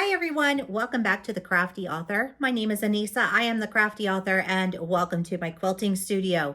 Hi everyone, welcome back to the Crafty Author. My name is Anissa. I am the Crafty Author and welcome to my quilting studio.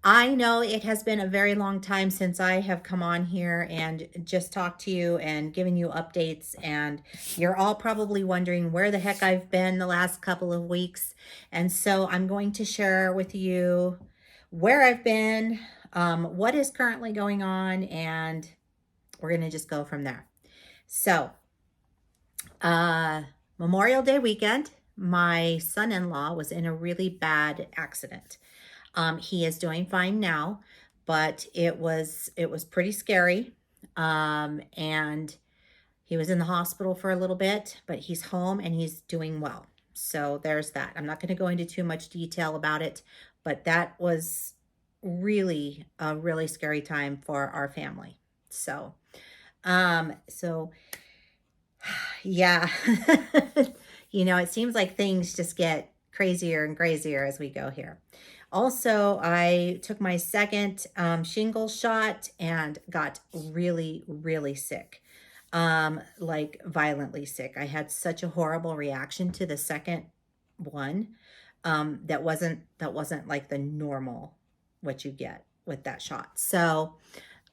I know it has been a very long time since I have come on here and just talked to you and given you updates, and you're all probably wondering where the heck I've been the last couple of weeks. And so I'm going to share with you where I've been, what is currently going on, and we're going to just go from there. So uh, Memorial Day weekend, my son-in-law was in a really bad accident. He is doing fine now, but it was pretty scary. And he was in the hospital for a little bit, but he's home and he's doing well. So there's that. I'm not going to go into too much detail about it, but that was really a really scary time for our family. So yeah, it seems like things just get crazier and crazier as we go here. Also, I took my second shingles shot and got really, really sick, like violently sick. I had such a horrible reaction to the second one. That wasn't like the normal what you get with that shot. So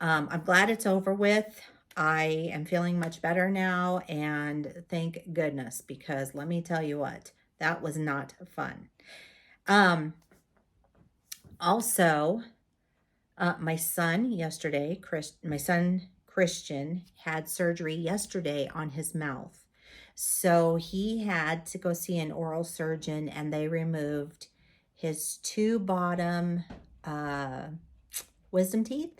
I'm glad it's over with. I am feeling much better now, and thank goodness, because let me tell you what, that was not fun. Also, my son Christian had surgery yesterday on his mouth. So he had to go see an oral surgeon, and they removed his two bottom wisdom teeth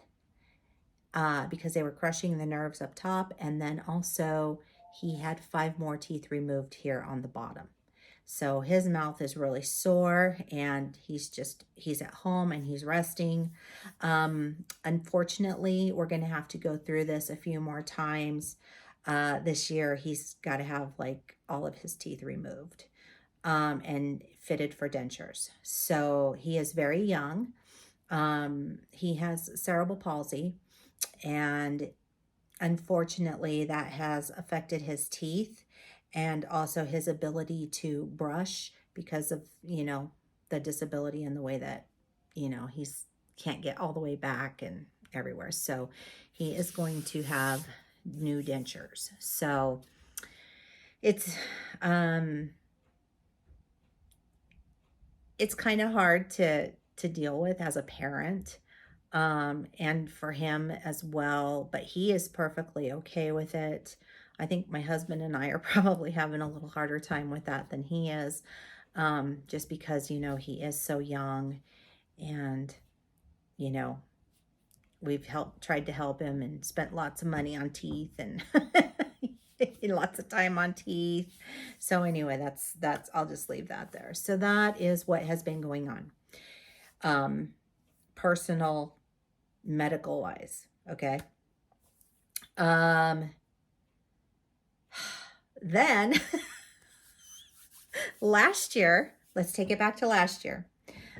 because they were crushing the nerves up top. And then also he had 5 more teeth removed here on the bottom. So his mouth is really sore, and he's at home and he's resting. Unfortunately, we're going to have to go through this a few more times. This year, he's got to have like all of his teeth removed and fitted for dentures. So he is very young. He has cerebral palsy, and unfortunately that has affected his teeth and also his ability to brush because of, the disability and the way that, he's can't get all the way back and everywhere. So he is going to have new dentures. So it's kind of hard to deal with as a parent, and for him as well, but he is perfectly okay with it. I think my husband and I are probably having a little harder time with that than he is, just because, he is so young, and, we've tried to help him and spent lots of money on teeth and lots of time on teeth. So anyway, that's I'll just leave that there. So that is what has been going on, personal, medical wise. Okay. Then last year, let's take it back to last year.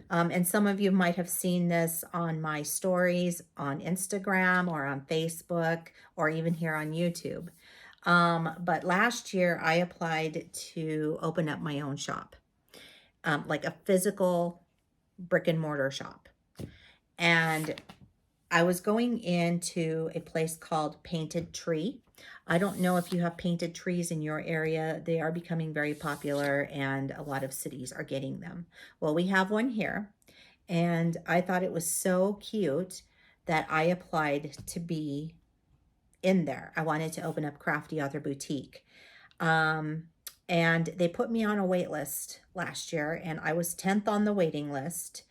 And some of you might have seen this on my stories on Instagram or on Facebook or even here on YouTube. But last year I applied to open up my own shop, like a physical brick and mortar shop. And I was going into a place called Painted Tree. I don't know if you have painted trees in your area. They are becoming very popular, and a lot of cities are getting them. Well, we have one here, and I thought it was so cute that I applied to be in there. I wanted to open up Crafty Author Boutique. And they put me on a wait list last year, and I was 10th on the waiting list.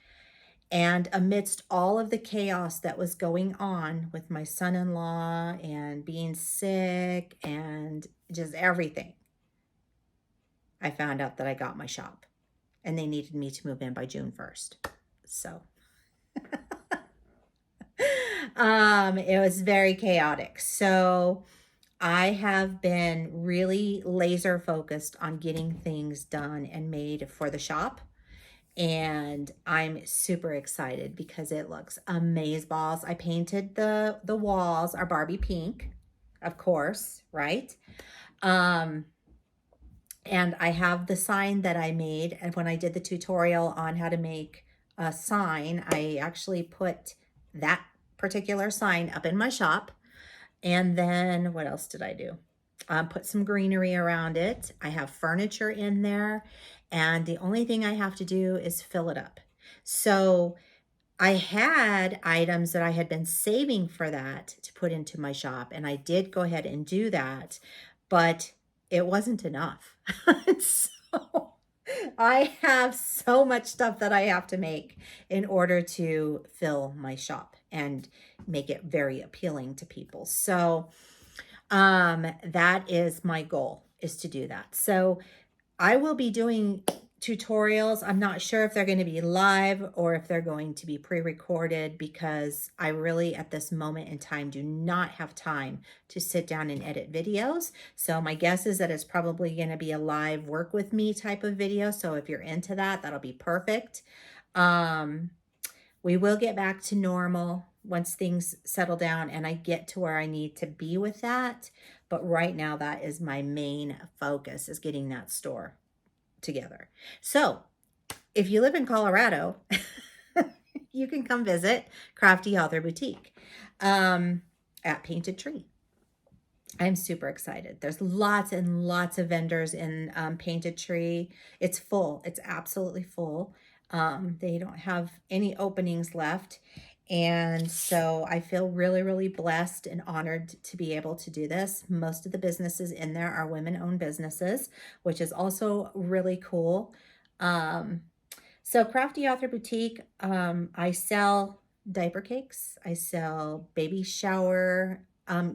And amidst all of the chaos that was going on with my son-in-law and being sick and just everything, I found out that I got my shop, and they needed me to move in by June 1st. So it was very chaotic. So I have been really laser focused on getting things done and made for the shop. And I'm super excited because it looks amazeballs. I painted the walls are Barbie pink, of course, right? And I have the sign that I made, and when I did the tutorial on how to make a sign, I actually put that particular sign up in my shop. And then what else did I do? Put some greenery around it. I have furniture in there, and the only thing I have to do is fill it up. So I had items that I had been saving for that to put into my shop, and I did go ahead and do that, but it wasn't enough. So I have so much stuff that I have to make in order to fill my shop and make it very appealing to people. So that is my goal, is to do that. So I will be doing tutorials. I'm not sure if they're going to be live or if they're going to be pre-recorded, because I really at this moment in time do not have time to sit down and edit videos. So my guess is that it's probably going to be a live work with me type of video. So if you're into that, that'll be perfect. We will get back to normal once things settle down and I get to where I need to be with that. But right now, that is my main focus, is getting that store together. So if you live in Colorado, you can come visit Crafty Author Boutique at Painted Tree. I'm super excited. There's lots and lots of vendors in Painted Tree. It's full. It's absolutely full. They don't have any openings left. And so I feel really, really blessed and honored to be able to do this. Most of the businesses in there are women-owned businesses, which is also really cool. So Crafty Author Boutique, I sell diaper cakes. I sell baby shower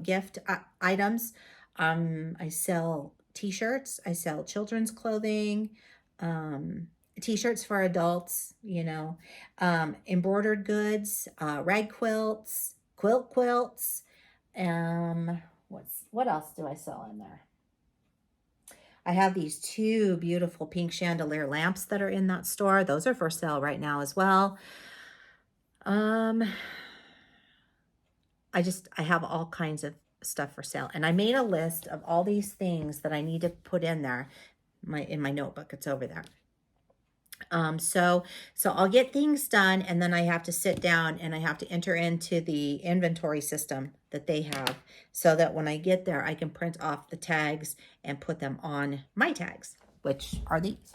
gift items. I sell t-shirts. I sell children's clothing, t-shirts for adults, you know, embroidered goods, rag quilts, quilts. What else do I sell in there? I have these two beautiful pink chandelier lamps that are in that store. Those are for sale right now as well. I have all kinds of stuff for sale. And I made a list of all these things that I need to put in there. In my notebook, it's over there. So I'll get things done, and then I have to sit down and I have to enter into the inventory system that they have, so that when I get there, I can print off the tags and put them on my tags, which are these.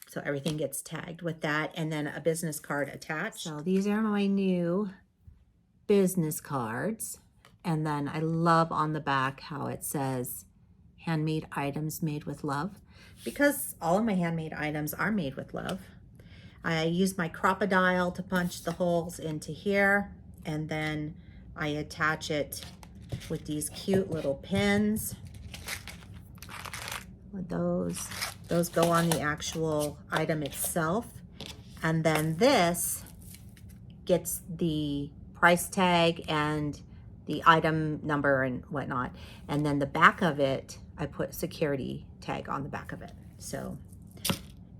So everything gets tagged with that, and then a business card attached. So these are my new business cards. And then I love on the back how it says handmade items made with love, because all of my handmade items are made with love. I use my crocodile to punch the holes into here, and then I attach it with these cute little pins. Those go on the actual item itself, and then this gets the price tag and the item number and whatnot, and then the back of it, I put security tag on the back of it, so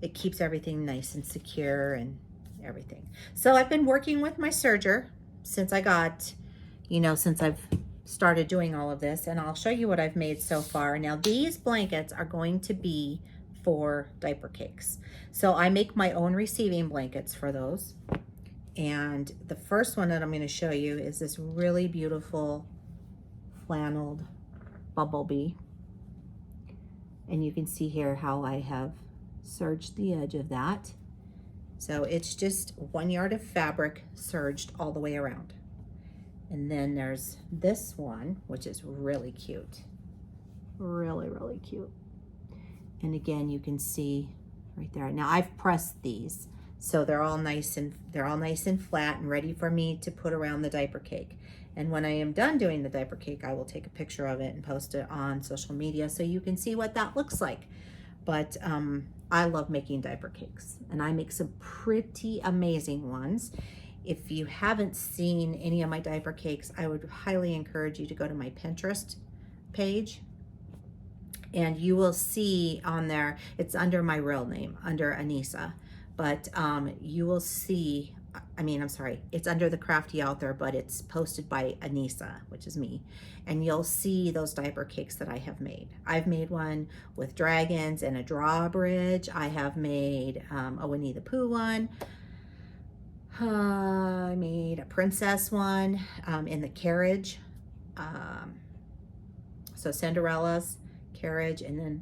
it keeps everything nice and secure and everything. So I've been working with my serger since since I've started doing all of this, and I'll show you what I've made so far. Now these blankets are going to be for diaper cakes, so I make my own receiving blankets for those. And the first one that I'm going to show you is this really beautiful flanneled bumblebee. And you can see here how I have serged the edge of that. So it's just 1 yard of fabric serged all the way around. And then there's this one, which is really cute. Really, really cute. And again, you can see right there. Now I've pressed these, so they're all nice and flat and ready for me to put around the diaper cake. And when I am done doing the diaper cake, I will take a picture of it and post it on social media so you can see what that looks like. But I love making diaper cakes, and I make some pretty amazing ones. If you haven't seen any of my diaper cakes, I would highly encourage you to go to my Pinterest page, and you will see on there, it's under my real name, under Anissa, but you will see I'm sorry, it's under the Crafty Author, but it's posted by Anissa, which is me. And you'll see those diaper cakes that I have made. I've made one with dragons and a drawbridge. I have made a Winnie the Pooh one. I made a princess one in the carriage. So Cinderella's carriage, and then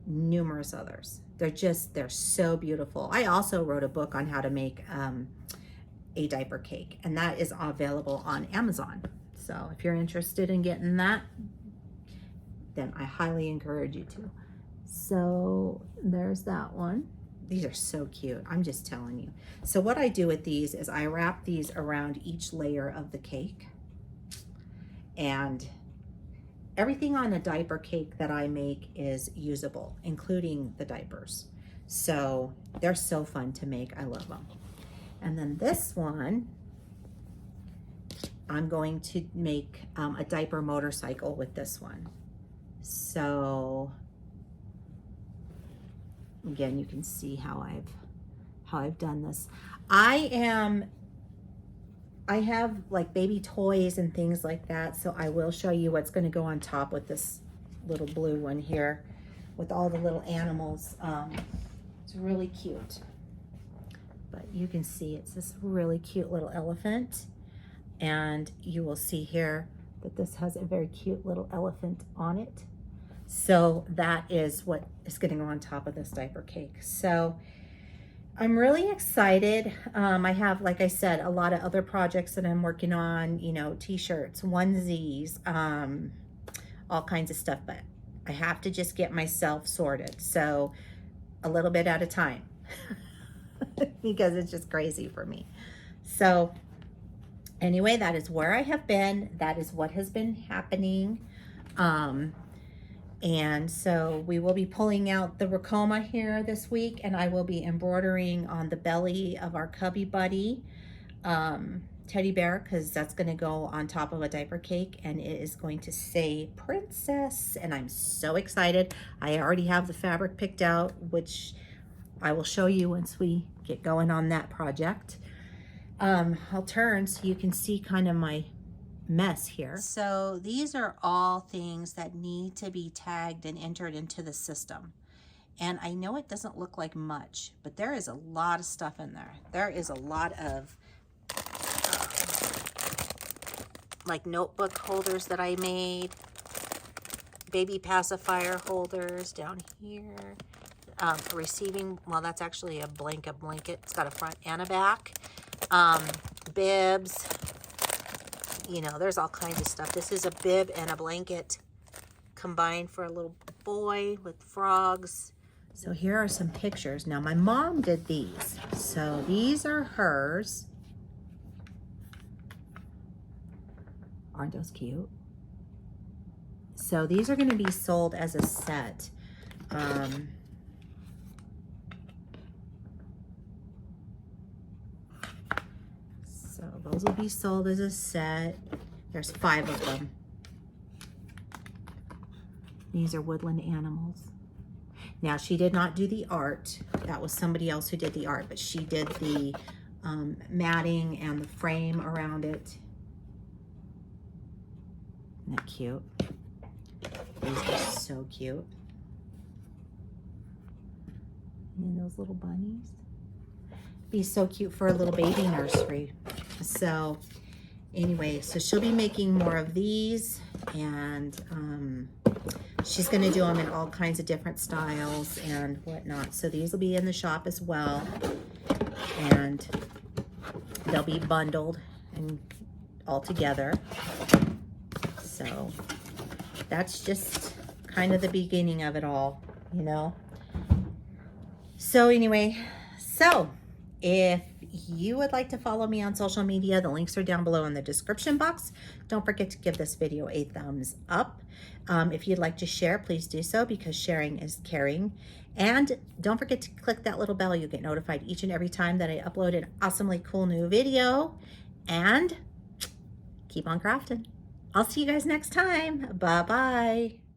numerous others. They're so beautiful. I also wrote a book on how to make a diaper cake, and that is available on Amazon. So if you're interested in getting that, then I highly encourage you to. So there's that one. These are so cute, I'm just telling you. So what I do with these is I wrap these around each layer of the cake, and everything on a diaper cake that I make is usable, including the diapers. So they're so fun to make, I love them. And then this one, I'm going to make a diaper motorcycle with this one. So again, you can see how I've done this. I have like baby toys and things like that, so I will show you what's going to go on top with this little blue one here with all the little animals. It's really cute. But you can see it's this really cute little elephant, and you will see here that this has a very cute little elephant on it. So that is what is going to go on top of this diaper cake. So I'm really excited. I have, like I said, a lot of other projects that I'm working on, you know, t-shirts, onesies, all kinds of stuff, but I have to just get myself sorted. So a little bit at a time. Because it's just crazy for me. So anyway, that is where I have been. That is what has been happening. And so we will be pulling out the Ricoma here this week, and I will be embroidering on the belly of our Cubby Buddy teddy bear, because that's going to go on top of a diaper cake, and it is going to say princess, and I'm so excited. I already have the fabric picked out, which I will show you once we get going on that project. I'll turn so you can see kind of my mess here. So these are all things that need to be tagged and entered into the system. And I know it doesn't look like much, but there is a lot of stuff in there. There is a lot of like notebook holders that I made, baby pacifier holders down here. Receiving, well, that's actually a blanket. It's got a front and a back. Bibs, you know, there's all kinds of stuff. This is a bib and a blanket combined for a little boy with frogs. So here are some pictures. Now, my mom did these. So these are hers. Aren't those cute? So these are going to be sold as a set. So those will be sold as a set. There's 5 of them. These are woodland animals. Now, she did not do the art. That was somebody else who did the art, but she did the matting and the frame around it. Isn't that cute? These are so cute. And then those little bunnies. Be so cute for a little baby nursery. So anyway, so she'll be making more of these, and she's going to do them in all kinds of different styles and whatnot. So these will be in the shop as well, and they'll be bundled and all together. So that's just kind of the beginning of it all, you know. So anyway, so if you would like to follow me on social media, the links are down below in the description box. Don't forget to give this video a thumbs up. If you'd like to share, please do so, because sharing is caring. And don't forget to click that little bell. You'll get notified each and every time that I upload an awesomely cool new video. And keep on crafting. I'll see you guys next time. Bye-bye.